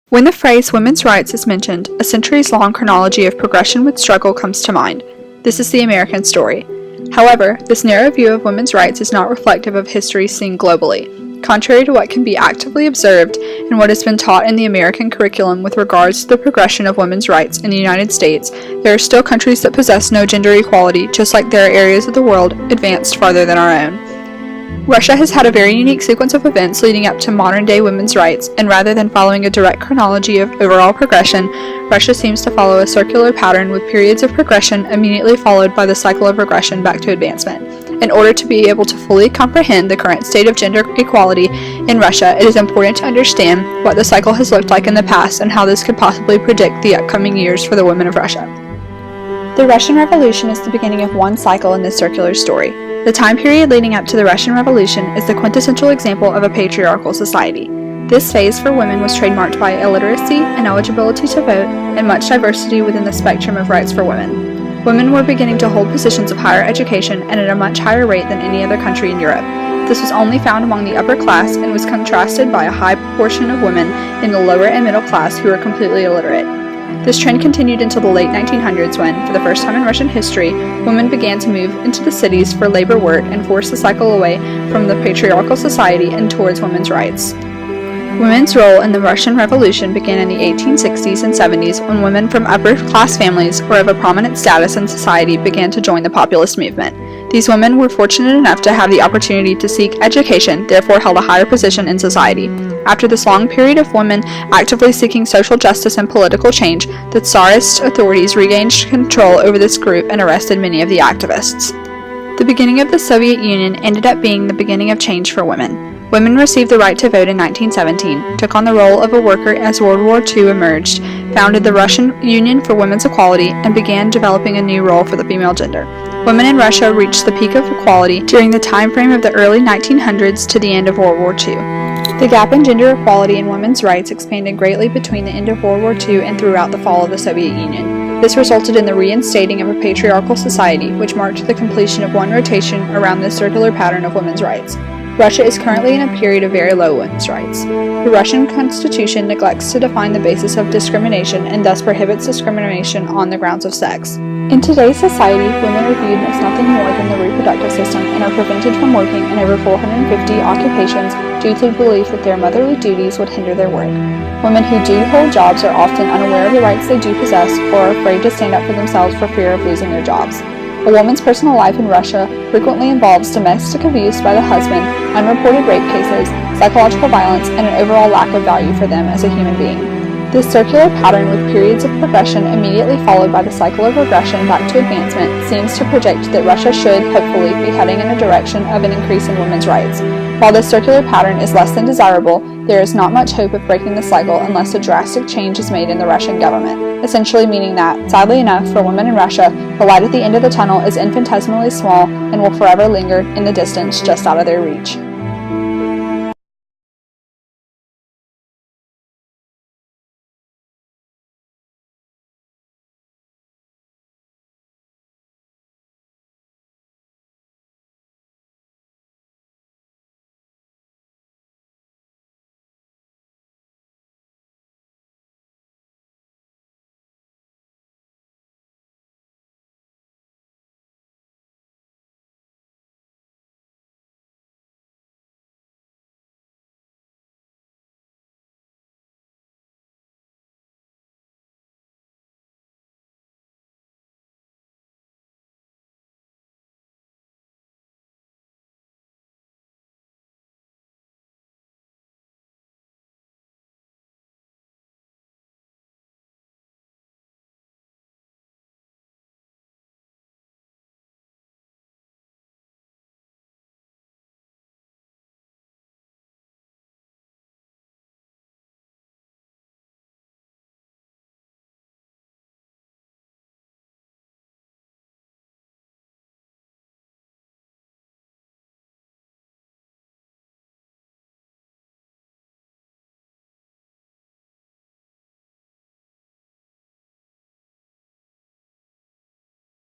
When the phrase women's rights is mentioned, a centuries-long chronology of progression with struggle comes to mind. This is the American story. However, this narrow view of women's rights is not reflective of history seen globally. Contrary to what can be actively observed and what has been taught in the American curriculum with regards to the progression of women's rights in the United States, there are still countries that possess no gender equality, just like there are areas of the world advanced farther than our own. Russia has had a very unique sequence of events leading up to modern-day women's rights, and rather than following a direct chronology of overall progression, Russia seems to follow a circular pattern with periods of progression immediately followed by the cycle of regression back to advancement. In order to be able to fully comprehend the current state of gender equality in Russia, it is important to understand what the cycle has looked like in the past and how this could possibly predict the upcoming years for the women of Russia. The Russian Revolution is the beginning of one cycle in this circular story. The time period leading up to the Russian Revolution is the quintessential example of a patriarchal society. This phase for women was trademarked by illiteracy, ineligibility to vote, and much diversity within the spectrum of rights for women. Women were beginning to hold positions of higher education and at a much higher rate than any other country in Europe. This was only found among the upper class and was contrasted by a high proportion of women in the lower and middle class who were completely illiterate. This trend continued until the late 1900s when, for the first time in Russian history, women began to move into the cities for labor work and forced the cycle away from the patriarchal society and towards women's rights. Women's role in the Russian Revolution began in the 1860s and 70s when women from upper-class families or of a prominent status in society began to join the populist movement. These women were fortunate enough to have the opportunity to seek education, therefore held a higher position in society. After this long period of women actively seeking social justice and political change, the Tsarist authorities regained control over this group and arrested many of the activists. The beginning of the Soviet Union ended up being the beginning of change for women. Women received the right to vote in 1917, took on the role of a worker as World War II emerged, founded the Russian Union for Women's Equality, and began developing a new role for the female gender. Women in Russia reached the peak of equality during the time frame of the early 1900s to the end of World War II. The gap in gender equality and women's rights expanded greatly between the end of World War II and throughout the fall of the Soviet Union. This resulted in the reinstating of a patriarchal society, which marked the completion of one rotation around this circular pattern of women's rights. Russia is currently in a period of very low women's rights. The Russian Constitution neglects to define the basis of discrimination and thus prohibits discrimination on the grounds of sex. In today's society, women are viewed as nothing more than the reproductive system and are prevented from working in over 450 occupations due to the belief that their motherly duties would hinder their work. Women who do hold jobs are often unaware of the rights they do possess or are afraid to stand up for themselves for fear of losing their jobs. A woman's personal life in Russia frequently involves domestic abuse by the husband, unreported rape cases, psychological violence, and an overall lack of value for them as a human being. This circular pattern with periods of progression immediately followed by the cycle of regression back to advancement seems to project that Russia should, hopefully, be heading in a direction of an increase in women's rights. While this circular pattern is less than desirable, there is not much hope of breaking the cycle unless a drastic change is made in the Russian government, essentially meaning that, sadly enough for women in Russia, the light at the end of the tunnel is infinitesimally small and will forever linger in the distance just out of their reach.